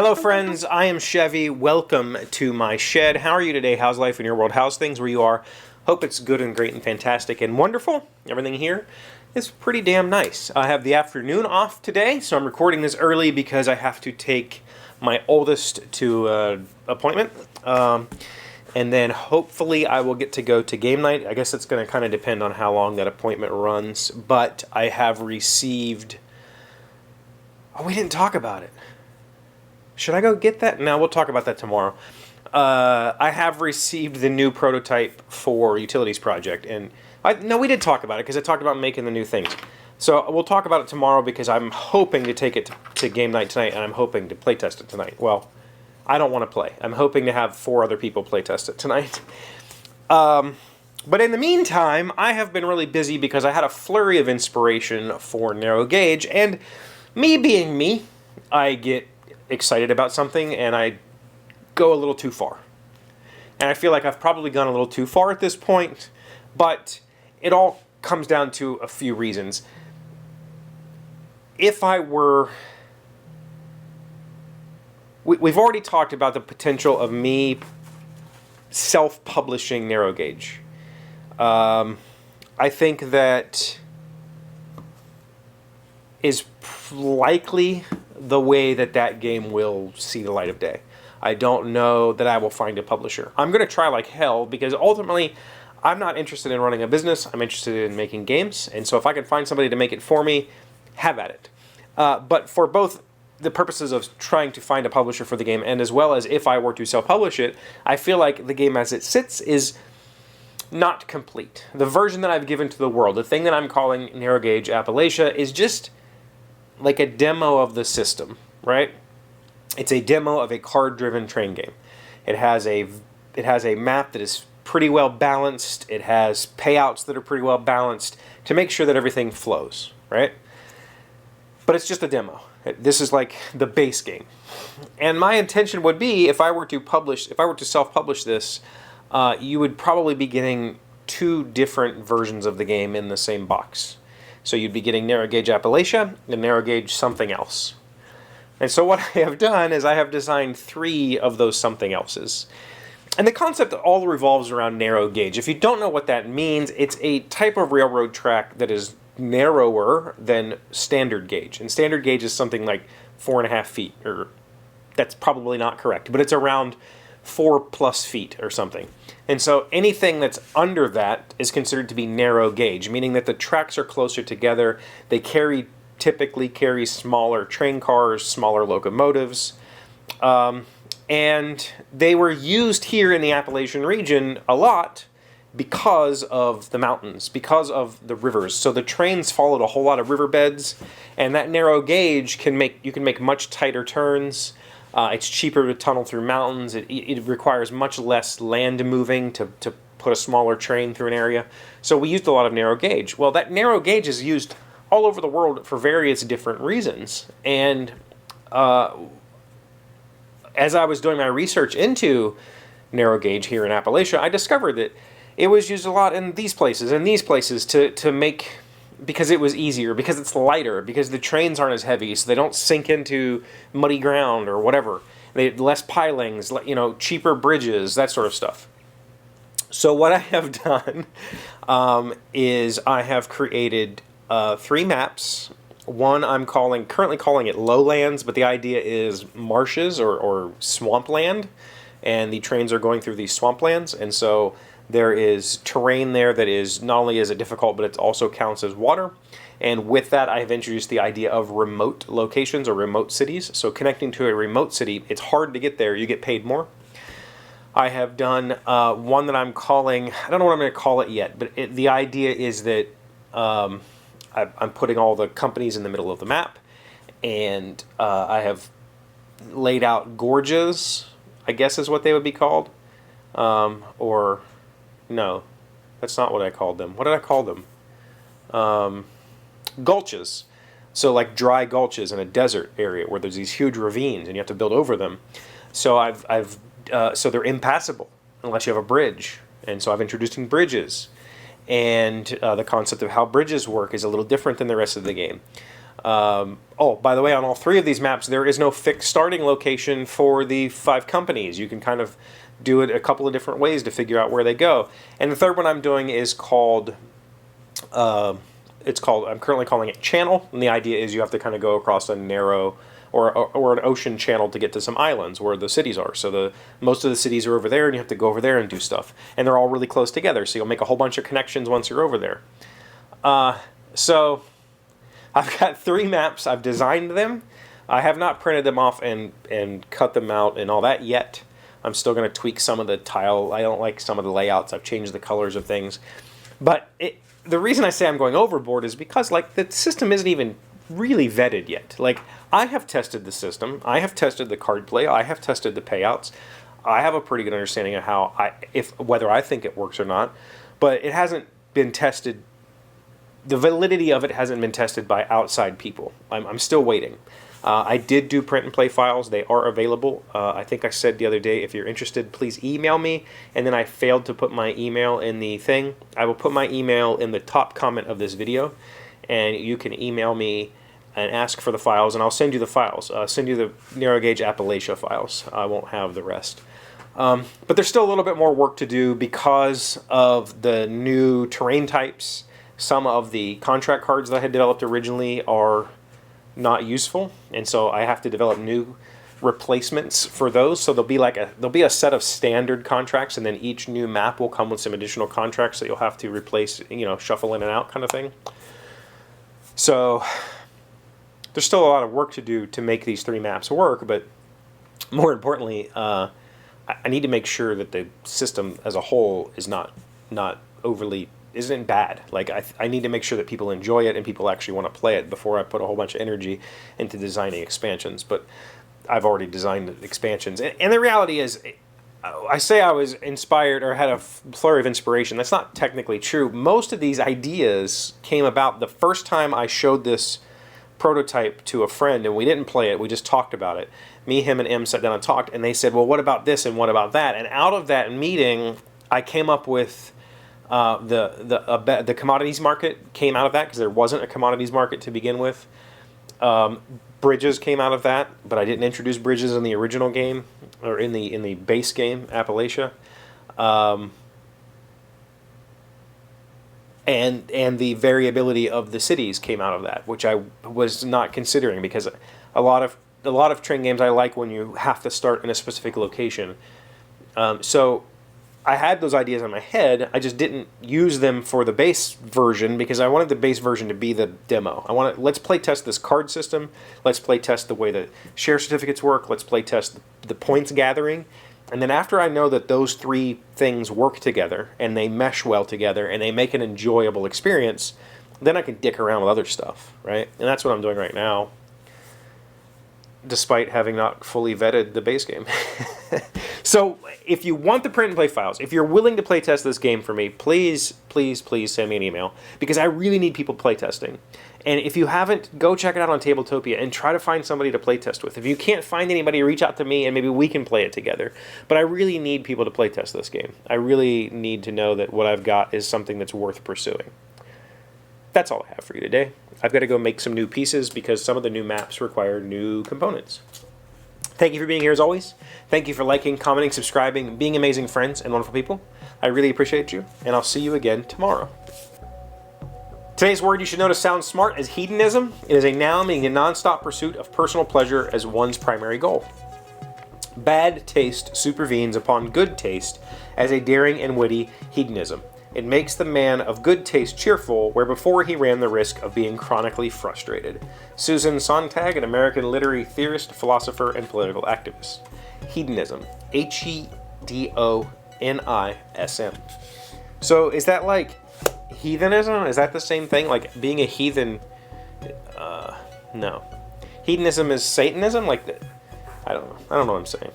Hello friends, I am Chevee. Welcome to my shed. How are you today? How's life in your world? How's things where you are? Hope it's good and great and fantastic and wonderful. Everything here is pretty damn nice. I have the afternoon off today, so I'm recording this early because I have to take my oldest to an appointment. And then hopefully I will get to go to game night. I guess it's going to kind of depend on how long that appointment runs, but I have received... Oh, we didn't talk about it. Should I go get that? No, we'll talk about that tomorrow. I have received the new prototype for Utilities Project, and no, we did talk about it because I talked about making the new things. So we'll talk about it tomorrow because I'm hoping to take it to game night tonight, and I'm hoping to play test it tonight. Well, I don't want to play. I'm hoping to have 4 other people play test it tonight. But in the meantime, I have been really busy because I had a flurry of inspiration for narrow gauge, and me being me, I get excited about something and I go a little too far. And I feel like I've probably gone a little too far at this point, but it all comes down to a few reasons. If I were... We've already talked about the potential of me self-publishing narrow gauge. I think that is likely the way that game will see the light of day. I don't know that I will find a publisher. I'm going to try like hell because ultimately I'm not interested in running a business. I'm interested in making games. And so if I can find somebody to make it for me, have at it. But for both the purposes of trying to find a publisher for the game and as well as if I were to self-publish it, I feel like the game as it sits is not complete. The version that I've given to the world, the thing that I'm calling Narrow Gauge Appalachia, is just like a demo of the system, right? It's a demo of a card-driven train game. It has a map that is pretty well balanced. It has payouts that are pretty well balanced to make sure that everything flows, right? But it's just a demo. This is like the base game. And my intention would be, if I were to self-publish this, you would probably be getting 2 different versions of the game in the same box. So you'd be getting Narrow Gauge Appalachia and Narrow Gauge something else. And so what I have done is I have designed 3 of those something else's. And the concept all revolves around narrow gauge. If you don't know what that means, it's a type of railroad track that is narrower than standard gauge. And standard gauge is something like 4.5 feet, or that's probably not correct, but it's around 4+ feet or something. And so anything that's under that is considered to be narrow gauge, meaning that the tracks are closer together. They typically carry smaller train cars, smaller locomotives, and they were used here in the Appalachian region a lot because of the mountains, because of the rivers. So the trains followed a whole lot of riverbeds, and that narrow gauge you can make much tighter turns. It's cheaper to tunnel through mountains. It requires much less land moving to put a smaller train through an area. So we used a lot of narrow gauge. Well, that narrow gauge is used all over the world for various different reasons. And as I was doing my research into narrow gauge here in Appalachia, I discovered that it was used a lot in these places and these places to make... because it was easier, because it's lighter, because the trains aren't as heavy, so they don't sink into muddy ground or whatever. They had less pilings, cheaper bridges, that sort of stuff. So what I have done is I have created 3 maps. One I'm currently calling it lowlands, but the idea is marshes or swampland, and the trains are going through these swamplands, and so there is terrain there that is not only is it difficult, but it also counts as water. And with that, I have introduced the idea of remote locations or remote cities. So connecting to a remote city, it's hard to get there. You get paid more. I have done one that I'm calling, I don't know what I'm going to call it yet, but the idea is that I'm putting all the companies in the middle of the map. And I have laid out gorges, I guess is what they would be called. Or... no, that's not what I called them. What did I call them? Gulches. So like dry gulches in a desert area where there's these huge ravines and you have to build over them. So so they're impassable unless you have a bridge. And so I've introduced bridges. And the concept of how bridges work is a little different than the rest of the game. Oh, by the way, on all 3 of these maps, there is no fixed starting location for the 5 companies. You can kind of do it a couple of different ways to figure out where they go. And the third one I'm doing is called, I'm currently calling it Channel. And the idea is you have to kind of go across a narrow or an ocean channel to get to some islands where the cities are. So most of the cities are over there, and you have to go over there and do stuff. And they're all really close together, so you'll make a whole bunch of connections once you're over there. So I've got 3 maps. I've designed them. I have not printed them off and cut them out and all that yet. I'm still going to tweak some of the tile. I don't like some of the layouts. I've changed the colors of things. But the reason I say I'm going overboard is because like the system isn't even really vetted yet. Like, I have tested the system. I have tested the card play. I have tested the payouts. I have a pretty good understanding of how whether I think it works or not. But it hasn't been tested. The validity of it hasn't been tested by outside people. I'm still waiting. I did do print and play files. They are available. I think I said the other day, if you're interested, please email me. And then I failed to put my email in the thing. I will put my email in the top comment of this video. And you can email me and ask for the files, and I'll send you the files. Send you the narrow gauge Appalachia files. I won't have the rest. But there's still a little bit more work to do because of the new terrain types. Some of the contract cards that I had developed originally are not useful, and so I have to develop new replacements for those. So there'll be a set of standard contracts, and then each new map will come with some additional contracts that you'll have to replace, shuffle in and out kind of thing. So there's still a lot of work to do to make these 3 maps work, but more importantly, I need to make sure that the system as a whole is not isn't bad. Like, I need to make sure that people enjoy it and people actually want to play it before I put a whole bunch of energy into designing expansions. But I've already designed expansions. And the reality is, I say I was inspired or had a flurry of inspiration. That's not technically true. Most of these ideas came about the first time I showed this prototype to a friend, and we didn't play it. We just talked about it. Me, him, and M sat down and talked, and they said, well, what about this and what about that? And out of that meeting, I came up with the commodities market came out of that, because there wasn't a commodities market to begin with. Bridges came out of that, but I didn't introduce bridges in the original game, or in the base game, Appalachia. And the variability of the cities came out of that, which I was not considering, because a lot of train games I like when you have to start in a specific location. So I had those ideas in my head. I just didn't use them for the base version because I wanted the base version to be the demo. Let's play test this card system. Let's play test the way that share certificates work. Let's play test the points gathering. And then after I know that those 3 things work together and they mesh well together and they make an enjoyable experience, then I can dick around with other stuff, right? And that's what I'm doing right now, despite having not fully vetted the base game. So if you want the print and play files, if you're willing to play test this game for me, please, please, please send me an email, because I really need people play testing. And if you haven't, go check it out on Tabletopia and try to find somebody to play test with. If you can't find anybody, reach out to me and maybe we can play it together. But I really need people to play test this game. I really need to know that what I've got is something that's worth pursuing. That's all I have for you today. I've got to go make some new pieces because some of the new maps require new components. Thank you for being here as always. Thank you for liking, commenting, subscribing, being amazing friends and wonderful people. I really appreciate you, and I'll see you again tomorrow. Today's word you should know to sound smart is hedonism. It is a noun meaning a non-stop pursuit of personal pleasure as one's primary goal. Bad taste supervenes upon good taste as a daring and witty hedonism. It makes the man of good taste cheerful, where before he ran the risk of being chronically frustrated. Susan Sontag, an American literary theorist, philosopher, and political activist. Hedonism. Hedonism. So is that like heathenism? Is that the same thing? Like being a heathen? No. Hedonism is Satanism? Like, I don't know what I'm saying.